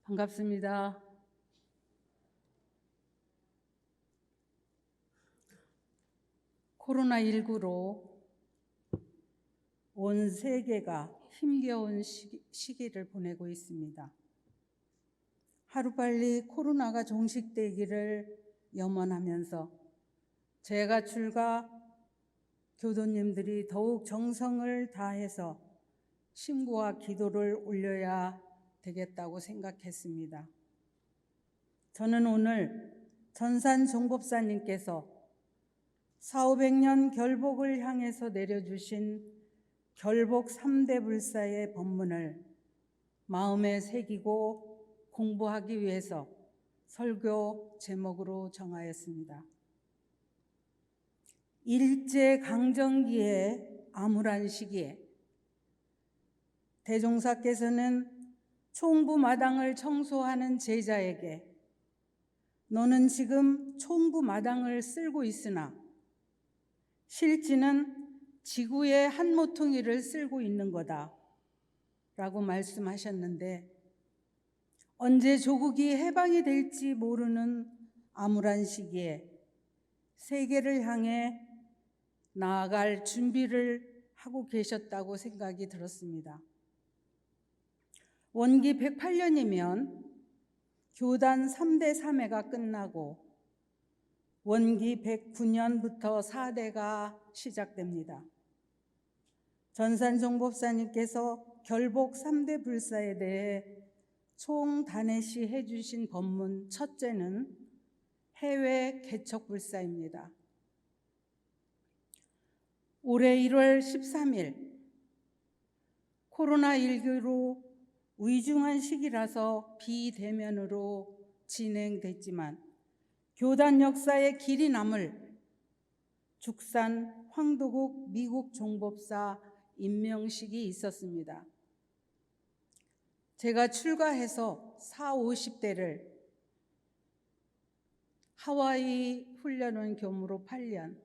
반갑습니다. 코로나19로 온 세계가 힘겨운 시기를 보내고 있습니다. 하루빨리 코로나가 종식되기를 염원하면서 제가 출가 교도님들이 더욱 정성을 다해서 심구와 기도를 올려야 되겠다고 생각했습니다. 저는 오늘 전산 종법사님께서 400~500년 결복을 향해서 내려주신 결복 3대 불사의 법문을 마음에 새기고 공부하기 위해서 설교 제목으로 정하였습니다. 일제강점기의 암울한 시기에 대종사께서는 총부 마당을 청소하는 제자에게 너는 지금 총부 마당을 쓸고 있으나 실지는 지구의 한 모퉁이를 쓸고 있는 거다 라고 말씀하셨는데, 언제 조국이 해방이 될지 모르는 암울한 시기에 세계를 향해 나아갈 준비를 하고 계셨다고 생각이 들었습니다. 원기 108년이면 교단 3대 3회가 끝나고 원기 109년부터 4대가 시작됩니다. 전산종법사님께서 결복 3대 불사에 대해 총단해시 해주신 법문 첫째는 해외 개척불사입니다. 올해 1월 13일 코로나19로 위중한 시기라서 비대면으로 진행됐지만 교단 역사의 길이 남을 죽산 황도국 미국 종법사 임명식이 있었습니다. 제가 출가해서 40~50대를 하와이 훈련원 교무로 8년,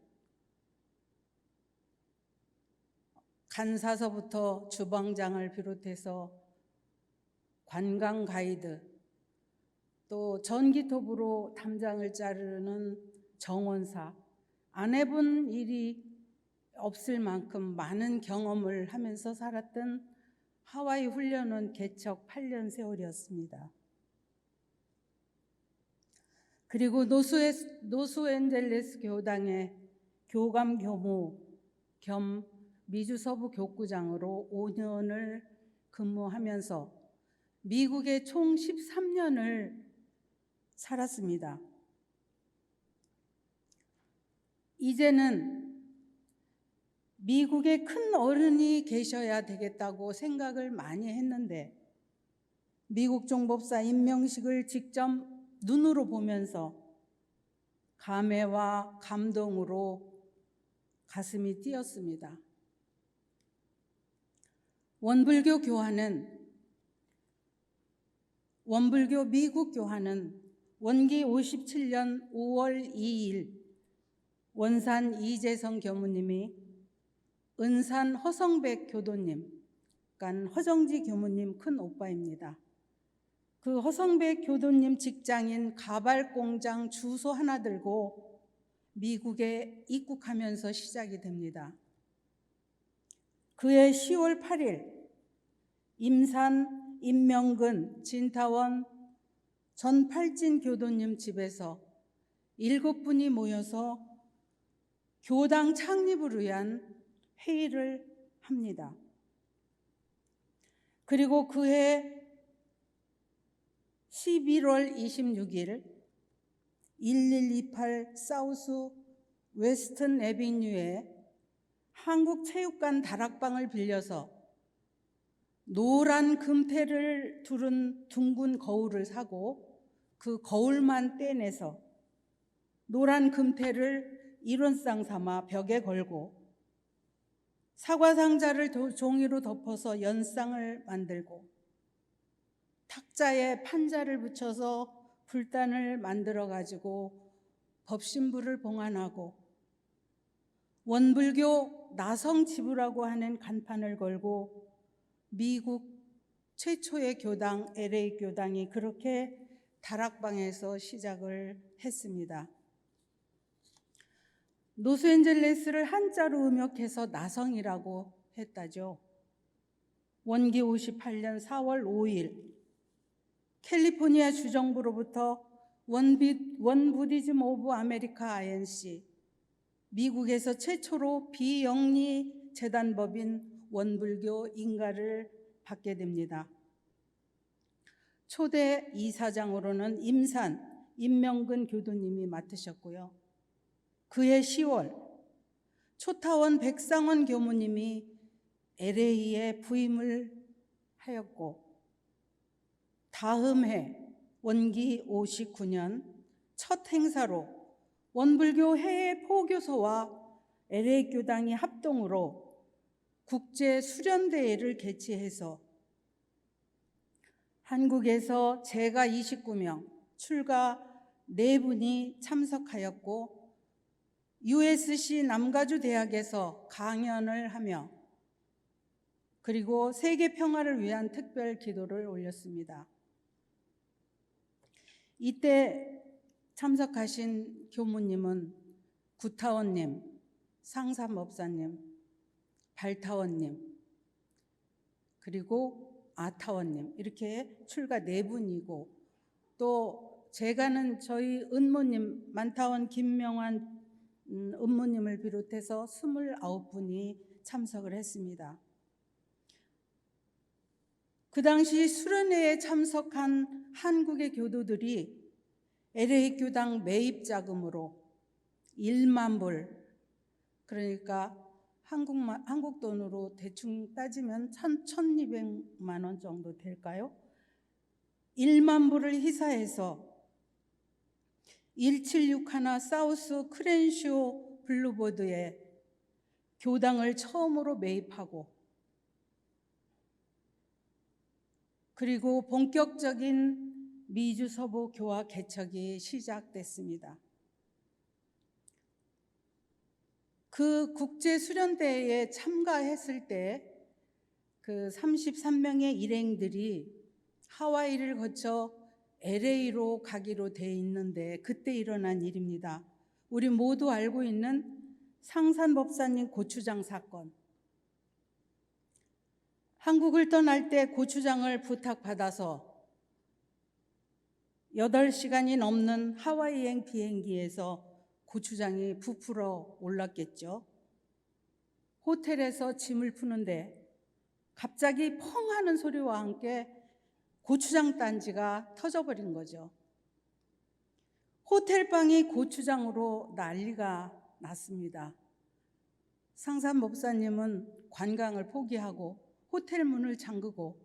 간사서부터 주방장을 비롯해서 관광 가이드, 또 전기톱으로 담장을 자르는 정원사, 안 해본 일이 없을 만큼 많은 경험을 하면서 살았던 하와이 훈련원 개척 8년 세월이었습니다. 그리고 노스앤젤레스 교당의 교감 교무 겸 미주 서부 교구장으로 5년을 근무하면서 미국에 총 13년을 살았습니다. 이제는 미국에 큰 어른이 계셔야 되겠다고 생각을 많이 했는데 미국 종법사 임명식을 직접 눈으로 보면서 감회와 감동으로 가슴이 뛰었습니다. 원불교 미국 교화는 원기 57년 5월 2일 원산 이재성 교무님이 은산 허성백 교도님, 그러니까 허정지 교무님 큰 오빠입니다. 그 허성백 교도님 직장인 가발 공장 주소 하나 들고 미국에 입국하면서 시작이 됩니다. 그해 10월 8일 임산 임명근 진타원 전팔진 교도님 집에서 7분이 모여서 교당 창립을 위한 회의를 합니다. 그리고 그해 11월 26일 1128 사우스 웨스턴 애비뉴에 한국체육관 다락방을 빌려서 노란 금태를 두른 둥근 거울을 사고 그 거울만 떼내서 노란 금태를 일원상 삼아 벽에 걸고 사과상자를 종이로 덮어서 연상을 만들고 탁자에 판자를 붙여서 불단을 만들어 가지고 법신부를 봉안하고 원불교 나성지부라고 하는 간판을 걸고 미국 최초의 교당 LA 교당이 그렇게 다락방에서 시작을 했습니다. 로스앤젤레스를 한자로 음역해서 나성이라고 했다죠. 원기 58년 4월 5일 캘리포니아 주정부로부터 원부디즘 오브 아메리카 INC, 미국에서 최초로 비영리 재단법인 원불교 인가를 받게 됩니다. 초대 이사장으로는 임명근 교도님이 맡으셨고요. 그해 10월 초타원 백상원 교무님이 LA에 부임을 하였고, 다음 해 원기 59년 첫 행사로 원불교 해외 포교소와 LA 교당이 합동으로 국제 수련대회를 개최해서 한국에서 제가 29명, 출가 4분이 참석하였고, USC 남가주 대학에서 강연을 하며 그리고 세계 평화를 위한 특별 기도를 올렸습니다. 이때 참석하신 교무님은 구타원님, 상삼법사님, 발타원님, 그리고 아타원님, 이렇게 출가 4분이고, 또 제가는 저희 은모님, 만타원 김명환 은모님을 비롯해서 29분이 참석을 했습니다. 그 당시 수련회에 참석한 한국의 교도들이 LA 교당 매입 자금으로 1만 불, 그러니까 한국 돈으로 대충 따지면 1,200만 원 정도 될까요? 1만 불을 희사해서 1761 사우스 크렌쇼 블루보드에 교당을 처음으로 매입하고, 그리고 본격적인 미주 서부 교화 개척이 시작됐습니다. 그 국제 수련대회에 참가했을 때 그 33명의 일행들이 하와이를 거쳐 LA로 가기로 돼 있는데 그때 일어난 일입니다. 우리 모두 알고 있는 상산법사님 고추장 사건. 한국을 떠날 때 고추장을 부탁받아서 8시간이 넘는 하와이행 비행기에서 고추장이 부풀어 올랐겠죠. 호텔에서 짐을 푸는데 갑자기 펑 하는 소리와 함께 고추장 단지가 터져버린 거죠. 호텔방이 고추장으로 난리가 났습니다. 상산 목사님은 관광을 포기하고 호텔 문을 잠그고,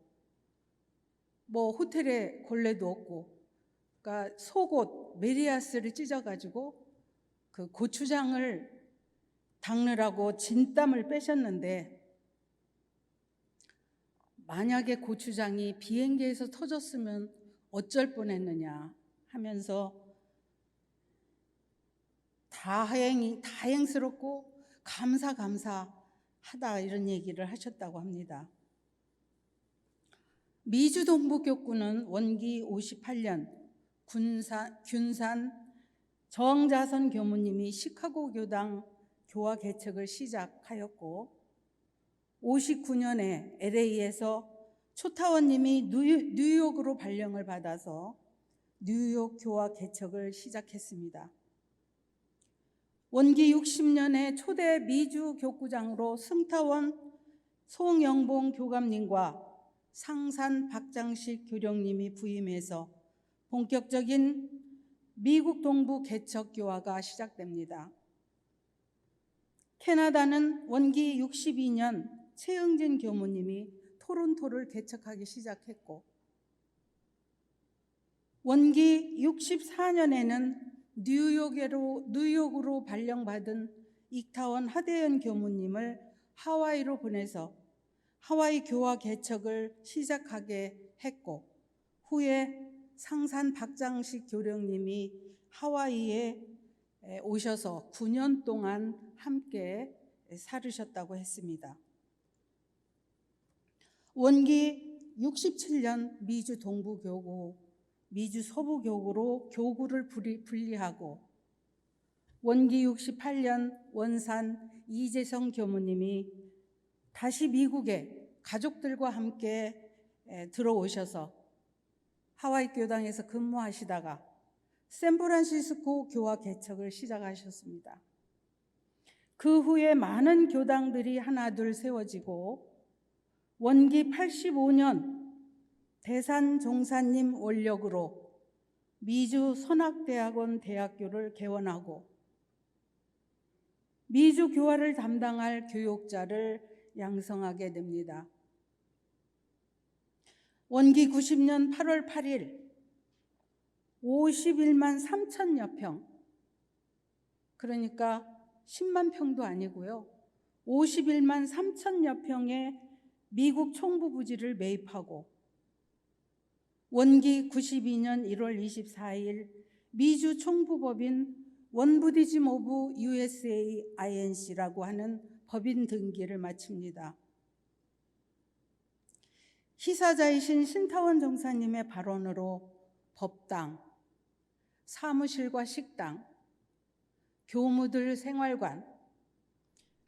호텔에 걸레도 없고, 그러니까 속옷 메리아스를 찢어가지고 그 고추장을 닦느라고 진땀을 빼셨는데, 만약에 고추장이 비행기에서 터졌으면 어쩔 뻔했느냐 하면서 다행스럽고 감사하다 이런 얘기를 하셨다고 합니다. 미주 동부교구는 원기 58년 균산 정자선 교무님이 시카고 교당 교화 개척을 시작하였고, 59년에 LA에서 초타원님이 뉴욕으로 발령을 받아서 뉴욕 교화 개척을 시작했습니다. 원기 60년에 초대 미주 교구장으로 승타원 송영봉 교감님과 상산 박장식 교령님이 부임해서 본격적인 미국 동부 개척 교화가 시작됩니다. 캐나다는 원기 62년 최응진 교무님이 토론토를 개척하기 시작했고, 원기 64년에는 뉴욕으로 발령받은 익타원 하대현 교무님을 하와이로 보내서 하와이 교화 개척을 시작하게 했고, 후에 상산 박장식 교령님이 하와이에 오셔서 9년 동안 함께 살으셨다고 했습니다. 원기 67년 미주 동부교구, 미주 서부교구로 교구를 분리하고 원기 68년 원산 이재성 교무님이 다시 미국에 가족들과 함께 들어오셔서 하와이 교당에서 근무하시다가 샌프란시스코 교화 개척을 시작하셨습니다. 그 후에 많은 교당들이 하나둘 세워지고 원기 85년 대산 종사님 원력으로 미주 선악대학원 대학교를 개원하고 미주 교화를 담당할 교육자를 양성하게 됩니다. 원기 90년 8월 8일 51만 3천여 평, 그러니까 10만 평도 아니고요. 51만 3천여 평의 미국 총부 부지를 매입하고 원기 92년 1월 24일 미주 총부법인 원부디즘 오브 USA INC라고 하는 법인 등기를 마칩니다. 희사자이신 신타원 종사님의 발언으로 법당, 사무실과 식당, 교무들 생활관,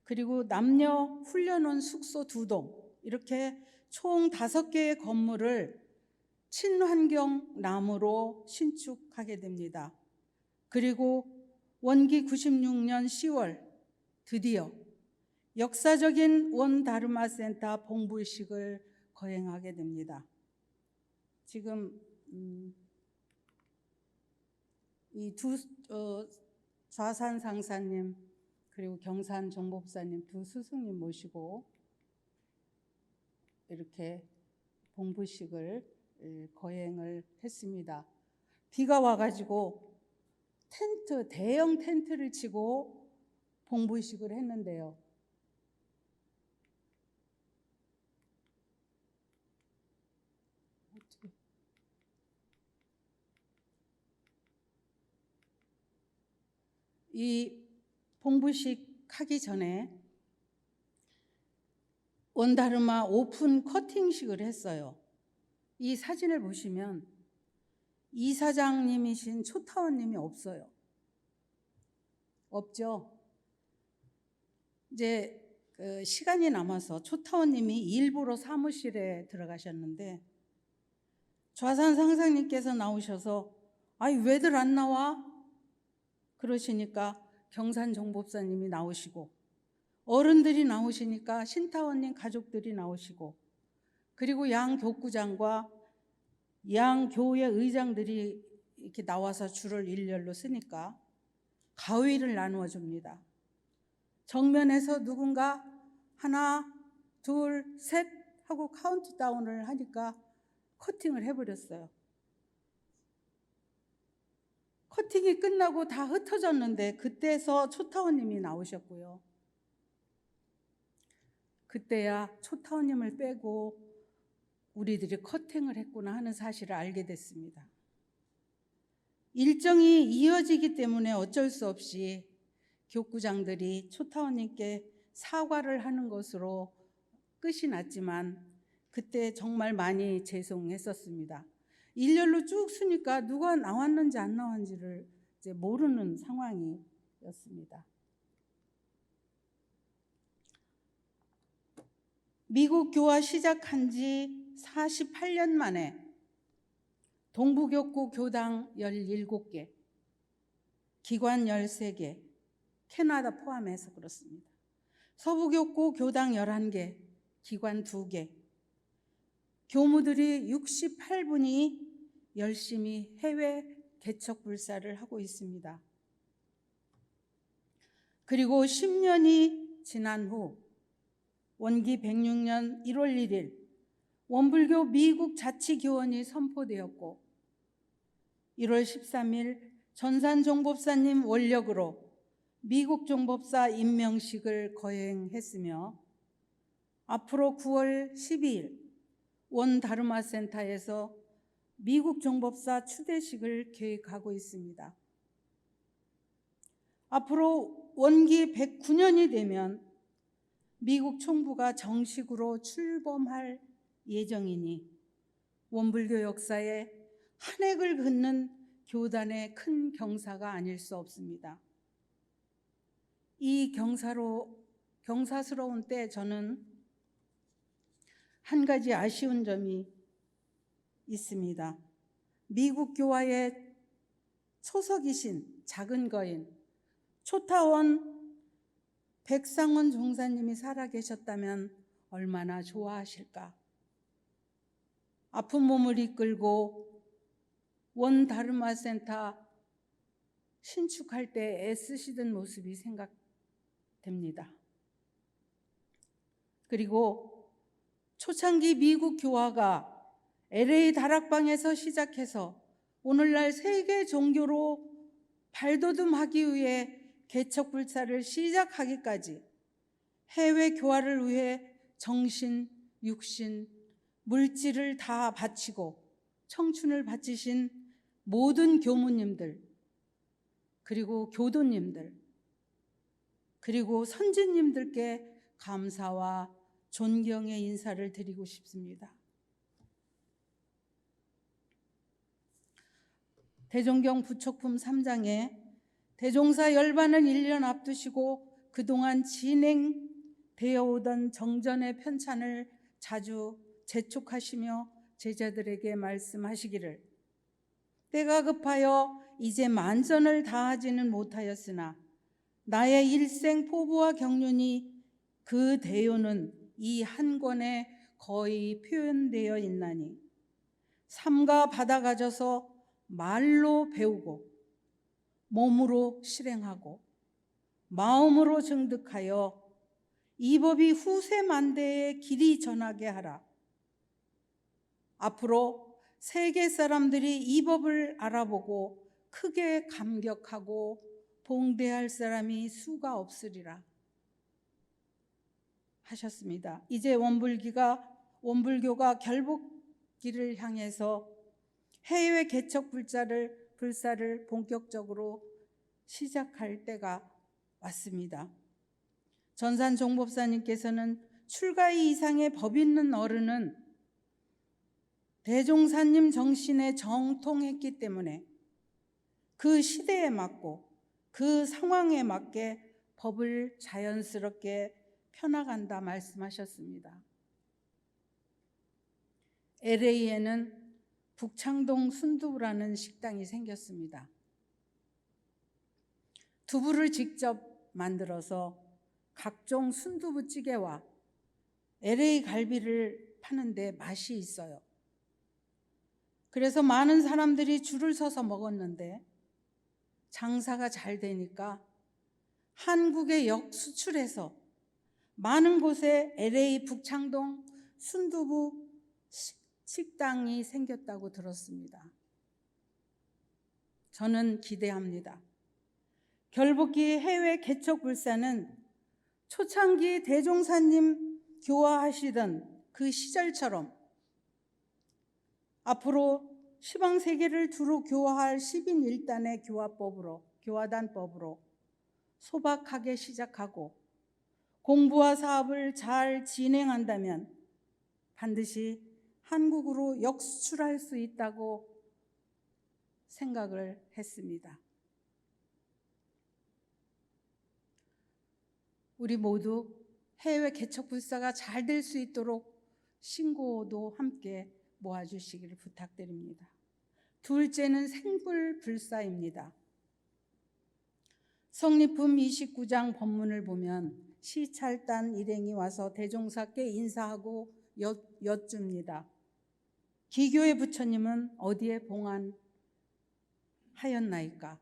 그리고 남녀 훈련원 숙소 2동, 이렇게 총 5개의 건물을 친환경 나무로 신축하게 됩니다. 그리고 원기 96년 10월 드디어 역사적인 원다르마 센터 봉불식을 거행하게 됩니다. 지금 이 두 좌산 상사님 그리고 경산 정법사님 두 스승님 모시고 이렇게 봉부식을 거행을 했습니다. 비가 와가지고 대형 텐트를 치고 봉부식을 했는데요. 이 봉부식 하기 전에 원다르마 오픈 커팅식을 했어요. 이 사진을 보시면 이사장님이신 초타원님이 없어요. 없죠. 이제 시간이 남아서 초타원님이 일부러 사무실에 들어가셨는데 좌산 상사님께서 나오셔서 아이 왜들 안 나와? 그러시니까 경산 정법사님이 나오시고 어른들이 나오시니까 신타원님 가족들이 나오시고 그리고 양 교구장과 양 교회 의장들이 이렇게 나와서 줄을 일렬로 쓰니까 가위를 나누어 줍니다. 정면에서 누군가 하나, 둘, 셋 하고 카운트다운을 하니까 커팅을 해버렸어요. 커팅이 끝나고 다 흩어졌는데 그때서 초타원님이 나오셨고요. 그때야 초타원님을 빼고 우리들이 커팅을 했구나 하는 사실을 알게 됐습니다. 일정이 이어지기 때문에 어쩔 수 없이 교구장들이 초타원님께 사과를 하는 것으로 끝이 났지만 그때 정말 많이 죄송했었습니다. 일렬로 쭉 쓰니까 누가 나왔는지 안 나왔는지를 이제 모르는 상황이었습니다. 미국 교화 시작한 지 48년 만에 동부교구 교당 17개, 기관 13개, 캐나다 포함해서 그렇습니다. 서부교구 교당 11개, 기관 2개, 교무들이 68분이 열심히 해외 개척 불사를 하고 있습니다. 그리고 10년이 지난 후 원기 106년 1월 1일 원불교 미국 자치교원이 선포되었고 1월 13일 전산 종법사님 원력으로 미국 종법사 임명식을 거행했으며 앞으로 9월 12일 원다르마 센터에서 미국 종법사 추대식을 계획하고 있습니다. 앞으로 원기 109년이 되면 미국 총부가 정식으로 출범할 예정이니 원불교 역사에 한 획을 긋는 교단의 큰 경사가 아닐 수 없습니다. 이 경사스러운 때 저는 한 가지 아쉬운 점이 있습니다. 미국 교화의 초석이신 작은 거인 초타원 백상원 종사님이 살아계셨다면 얼마나 좋아하실까. 아픈 몸을 이끌고 원다르마 센터 신축할 때 애쓰시던 모습이 생각됩니다. 그리고 초창기 미국 교화가 LA 다락방에서 시작해서 오늘날 세계 종교로 발돋움하기 위해 개척불사를 시작하기까지 해외 교화를 위해 정신, 육신, 물질을 다 바치고 청춘을 바치신 모든 교무님들, 그리고 교도님들, 그리고 선진님들께 감사와 존경의 인사를 드리고 싶습니다. 대종경 부촉품 3장에 대종사 열반을 1년 앞두시고 그동안 진행되어 오던 정전의 편찬을 자주 재촉하시며 제자들에게 말씀하시기를 때가 급하여 이제 만전을 다하지는 못하였으나 나의 일생 포부와 경륜이 그 대요는 이 한 권에 거의 표현되어 있나니 삼가 받아 가져서 말로 배우고 몸으로 실행하고 마음으로 증득하여 이 법이 후세 만대에 길이 전하게 하라. 앞으로 세계 사람들이 이 법을 알아보고 크게 감격하고 봉대할 사람이 수가 없으리라 하셨습니다. 이제 원불교가 결복기를 향해서 해외 개척 불사를 본격적으로 시작할 때가 왔습니다. 전산 종법사님께서는 출가이 이상의 법 있는 어른은 대종사님 정신에 정통했기 때문에 그 시대에 맞고 그 상황에 맞게 법을 자연스럽게 펴나간다 말씀하셨습니다. LA에는 북창동 순두부라는 식당이 생겼습니다. 두부를 직접 만들어서 각종 순두부찌개와 LA 갈비를 파는데 맛이 있어요. 그래서 많은 사람들이 줄을 서서 먹었는데 장사가 잘 되니까 한국에 역수출해서 많은 곳에 LA 북창동 순두부 식당이 생겼다고 들었습니다. 저는 기대합니다. 결복기 해외 개척불사는 초창기 대종사님 교화하시던 그 시절처럼 앞으로 시방세계를 두루 교화할 10인 1단의 교화단법으로 소박하게 시작하고 공부와 사업을 잘 진행한다면 반드시 한국으로 역수출할 수 있다고 생각을 했습니다. 우리 모두 해외 개척불사가 잘 될 수 있도록 신고도 함께 모아주시기를 부탁드립니다. 둘째는 생불불사입니다. 성립품 29장 법문을 보면 시찰단 일행이 와서 대종사께 인사하고 여쭙니다. 기교의 부처님은 어디에 봉안하였나이까?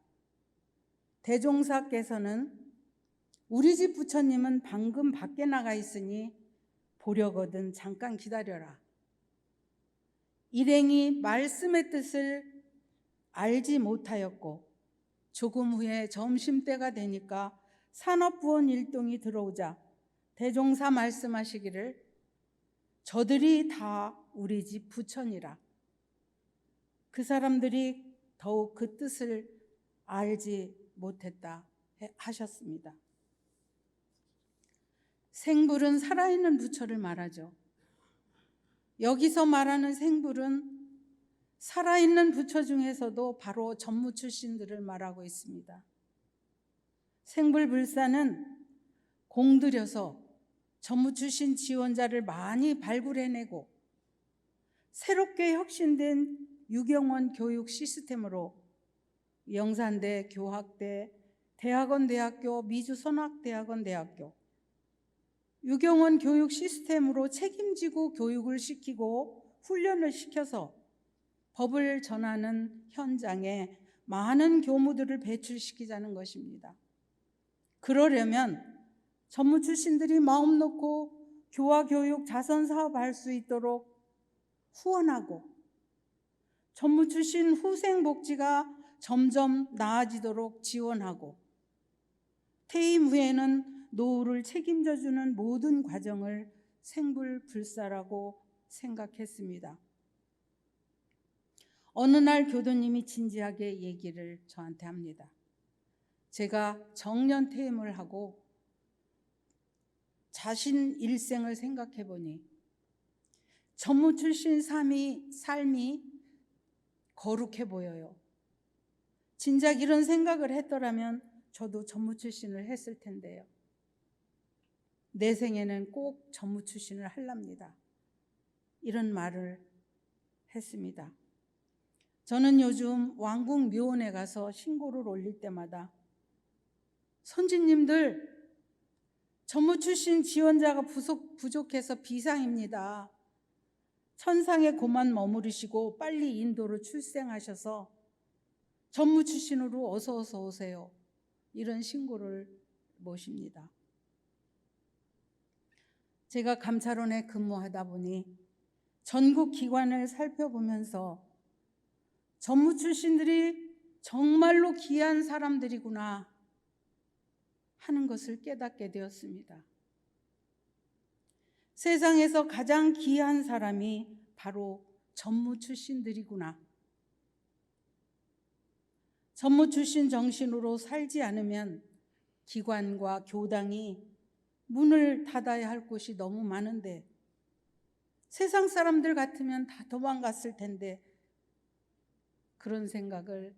대종사께서는 우리 집 부처님은 방금 밖에 나가 있으니 보려거든 잠깐 기다려라. 일행이 말씀의 뜻을 알지 못하였고 조금 후에 점심때가 되니까 산업부원 일동이 들어오자 대종사 말씀하시기를 저들이 다 우리 집 부처니라. 그 사람들이 더욱 그 뜻을 알지 못했다 하셨습니다. 생불은 살아있는 부처를 말하죠. 여기서 말하는 생불은 살아있는 부처 중에서도 바로 전무 출신들을 말하고 있습니다. 생불불사는 공들여서 전무 출신 지원자를 많이 발굴해내고 새롭게 혁신된 유경원 교육 시스템으로 영산대, 교학대, 대학원 대학교, 미주선학대학원 대학교, 유경원 교육 시스템으로 책임지고 교육을 시키고 훈련을 시켜서 법을 전하는 현장에 많은 교무들을 배출시키자는 것입니다. 그러려면 전무 출신들이 마음 놓고 교화교육 자선사업할 수 있도록 후원하고 전무 출신 후생 복지가 점점 나아지도록 지원하고 퇴임 후에는 노후를 책임져주는 모든 과정을 생불불사라고 생각했습니다. 어느 날 교도님이 진지하게 얘기를 저한테 합니다. 제가 정년 퇴임을 하고 자신 일생을 생각해 보니 전무 출신 삶이 거룩해 보여요. 진작 이런 생각을 했더라면 저도 전무 출신을 했을 텐데요. 내 생에는 꼭 전무 출신을 하랍니다. 이런 말을 했습니다. 저는 요즘 왕궁 묘원에 가서 신고를 올릴 때마다 선지님들 전무 출신 지원자가 부족해서 비상입니다. 천상의 고만 머무르시고 빨리 인도로 출생하셔서 전무 출신으로 어서 오세요. 이런 신고를 모십니다. 제가 감찰원에 근무하다 보니 전국 기관을 살펴보면서 전무 출신들이 정말로 귀한 사람들이구나 하는 것을 깨닫게 되었습니다. 세상에서 가장 귀한 사람이 바로 전무 출신들이구나. 전무 출신 정신으로 살지 않으면 기관과 교당이 문을 닫아야 할 곳이 너무 많은데 세상 사람들 같으면 다 도망갔을 텐데 그런 생각을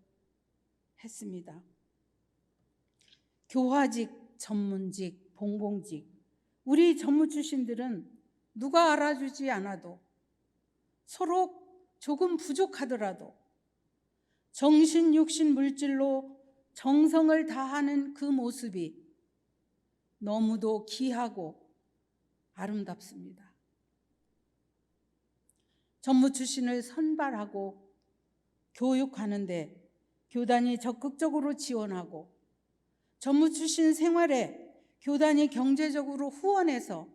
했습니다. 교화직, 전문직, 봉공직, 우리 전무 출신들은 누가 알아주지 않아도 서로 조금 부족하더라도 정신, 육신, 물질로 정성을 다하는 그 모습이 너무도 귀하고 아름답습니다. 전무 출신을 선발하고 교육하는데 교단이 적극적으로 지원하고 전무 출신 생활에 교단이 경제적으로 후원해서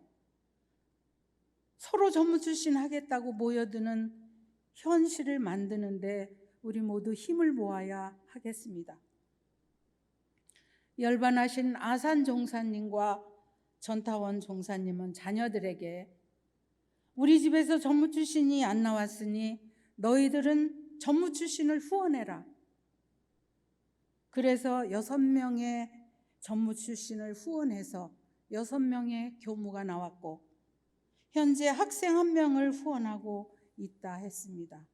서로 전무 출신 하겠다고 모여드는 현실을 만드는데 우리 모두 힘을 모아야 하겠습니다. 열반하신 아산 종사님과 전타원 종사님은 자녀들에게 우리 집에서 전무 출신이 안 나왔으니 너희들은 전무 출신을 후원해라. 그래서 6명의 전무 출신을 후원해서 6명의 교무가 나왔고 현재 학생 1명을 후원하고 있다 했습니다.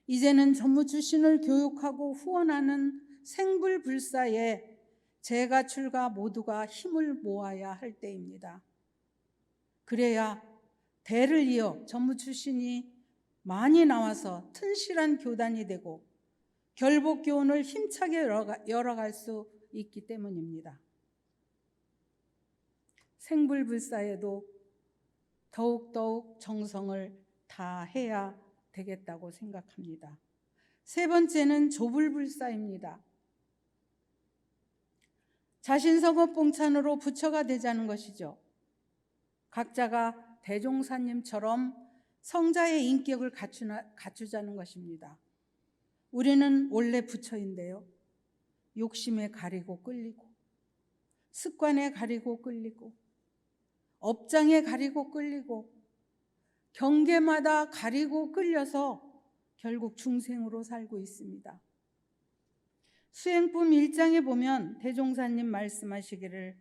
이제는 전무 출신을 교육하고 후원하는 생불불사에 제가 출가 모두가 힘을 모아야 할 때입니다. 그래야 대를 이어 전무 출신이 많이 나와서 튼실한 교단이 되고 결복교훈을 힘차게 열어갈 수 있기 때문입니다. 생불불사에도 더욱더욱 정성을 다해야 되겠다고 생각합니다. 세 번째는 조불불사입니다. 자신 성업봉찬으로 부처가 되자는 것이죠. 각자가 대종사님처럼 성자의 인격을 갖추자는 것입니다. 우리는 원래 부처인데요. 욕심에 가리고 끌리고 습관에 가리고 끌리고 업장에 가리고 끌리고 경계마다 가리고 끌려서 결국 중생으로 살고 있습니다. 수행품 1장에 보면 대종사님 말씀하시기를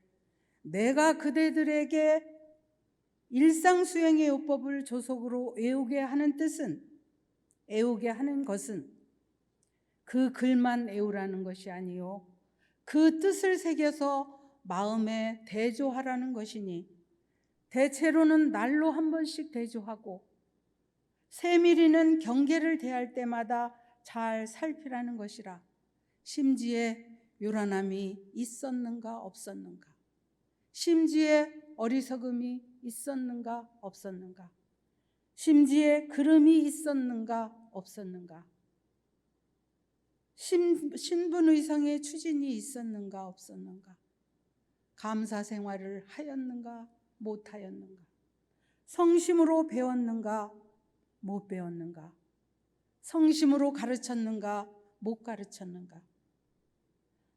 내가 그대들에게 일상수행의 요법을 조속으로 외우게 하는 뜻은 애우게 하는 것은 그 글만 애우라는 것이 아니요 그 뜻을 새겨서 마음에 대조하라는 것이니 대체로는 날로 한 번씩 대조하고 세밀히는 경계를 대할 때마다 잘 살피라는 것이라. 심지에 요란함이 있었는가 없었는가, 심지에 어리석음이 있었는가 없었는가, 심지에 그름이 있었는가 없었는가, 신분의상의 추진이 있었는가 없었는가, 감사 생활을 하였는가 못하였는가, 성심으로 배웠는가 못 배웠는가, 성심으로 가르쳤는가 못 가르쳤는가,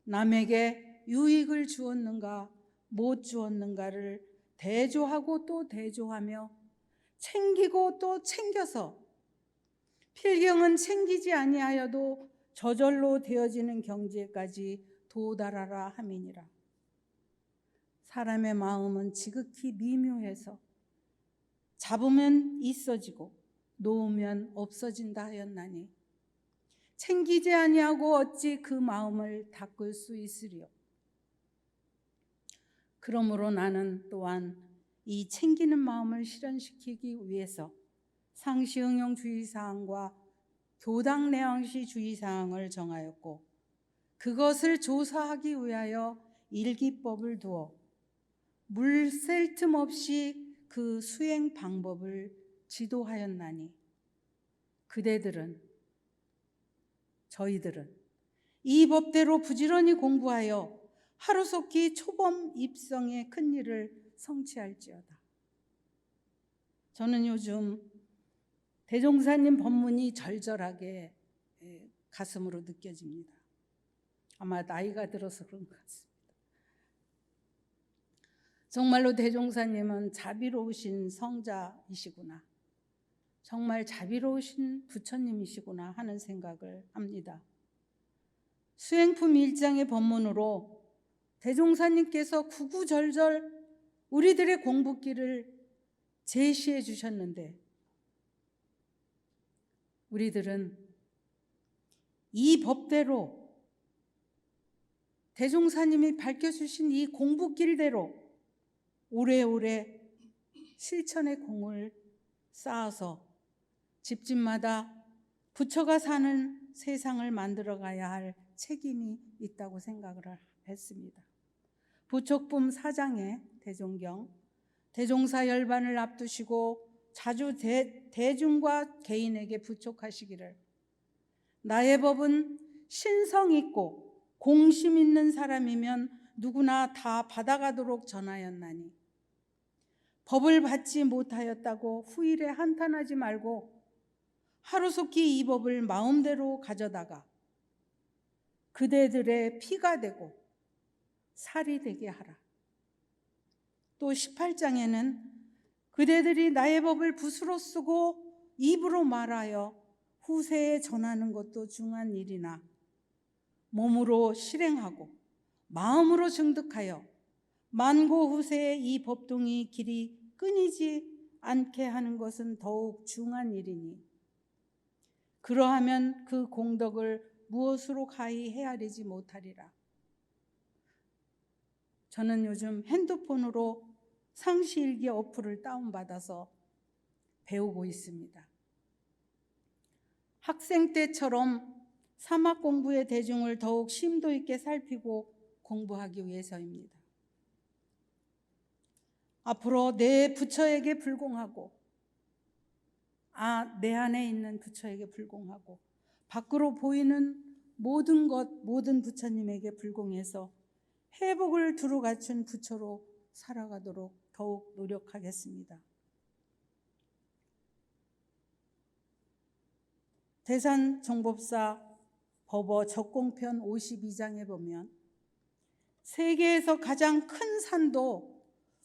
남에게 유익을 주었는가 못 주었는가를 대조하고 또 대조하며 챙기고 또 챙겨서 필경은 챙기지 아니하여도 저절로 되어지는 경지에까지 도달하라 함이니라. 사람의 마음은 지극히 미묘해서 잡으면 있어지고 놓으면 없어진다 하였나니 챙기지 아니하고 어찌 그 마음을 닦을 수 있으리요. 그러므로 나는 또한 이 챙기는 마음을 실현시키기 위해서 상시응용 주의사항과 교당 내왕시 주의사항을 정하였고 그것을 조사하기 위하여 일기법을 두어 물샐 틈 없이 그 수행 방법을 지도하였나니 저희들은 이 법대로 부지런히 공부하여 하루속히 초범 입성의 큰 일을 성취할지어다. 저는 요즘 대종사님 법문이 절절하게 가슴으로 느껴집니다. 아마 나이가 들어서 그런 것 같습니다. 정말로 대종사님은 자비로우신 성자이시구나, 정말 자비로우신 부처님이시구나 하는 생각을 합니다. 수행품 1장의 법문으로 대종사님께서 구구절절 우리들의 공부길을 제시해 주셨는데 우리들은 이 법대로 대종사님이 밝혀주신 이 공부길대로 오래오래 실천의 공을 쌓아서 집집마다 부처가 사는 세상을 만들어가야 할 책임이 있다고 생각을 했습니다. 부촉품 4장의 대종경, 대종사 열반을 앞두시고 자주 대중과 개인에게 부촉하시기를 나의 법은 신성 있고 공심 있는 사람이면 누구나 다 받아가도록 전하였나니 법을 받지 못하였다고 후일에 한탄하지 말고 하루속히 이 법을 마음대로 가져다가 그대들의 피가 되고 살이 되게 하라. 또 18장에는 그대들이 나의 법을 붓으로 쓰고 입으로 말하여 후세에 전하는 것도 중한 일이나 몸으로 실행하고 마음으로 증득하여 만고 후세에 이 법동이 길이 끊이지 않게 하는 것은 더욱 중한 일이니 그러하면 그 공덕을 무엇으로 가히 헤아리지 못하리라. 저는 요즘 핸드폰으로 상시일기 어플을 다운받아서 배우고 있습니다. 학생 때처럼 사막 공부의 대중을 더욱 심도 있게 살피고 공부하기 위해서입니다. 앞으로 내 부처에게 불공하고 내 안에 있는 부처에게 불공하고 밖으로 보이는 모든 것, 모든 부처님에게 불공해서 회복을 두루 갖춘 부처로 살아가도록 더욱 노력하겠습니다. 대산정법사 법어 적공편 52장에 보면 세계에서 가장 큰 산도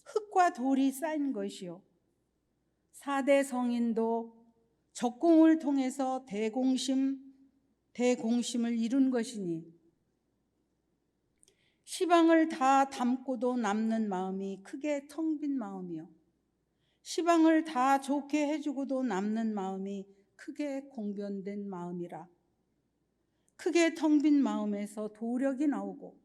흙과 돌이 쌓인 것이요 4대 성인도 적공을 통해서 대공심을 이룬 것이니 시방을 다 담고도 남는 마음이 크게 텅 빈 마음이요 시방을 다 좋게 해주고도 남는 마음이 크게 공변된 마음이라. 크게 텅 빈 마음에서 도력이 나오고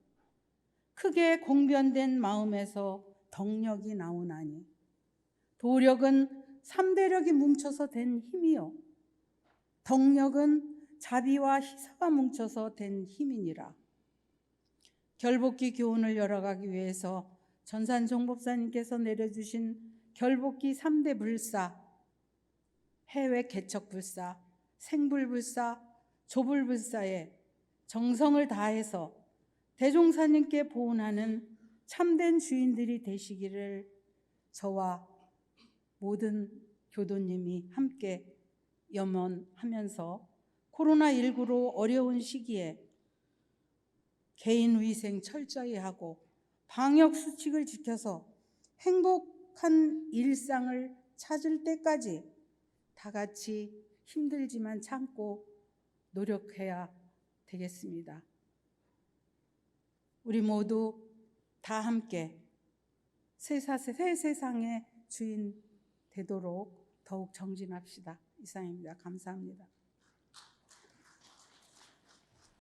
크게 공변된 마음에서 덕력이 나오나니 도력은 삼대력이 뭉쳐서 된 힘이요 덕력은 자비와 희사가 뭉쳐서 된 힘이니라. 결복기 교훈을 열어가기 위해서 전산종 법사님께서 내려주신 결복기 3대 불사, 해외 개척불사, 생불불사, 조불불사에 정성을 다해서 대종사님께 보훈하는 참된 주인들이 되시기를 저와 모든 교도님이 함께 염원하면서 코로나19로 어려운 시기에 개인위생 철저히 하고 방역수칙을 지켜서 행복한 일상을 찾을 때까지 다 같이 힘들지만 참고 노력해야 되겠습니다. 우리 모두 다 함께 새 세상의 주인 되도록 더욱 정진합시다. 이상입니다. 감사합니다.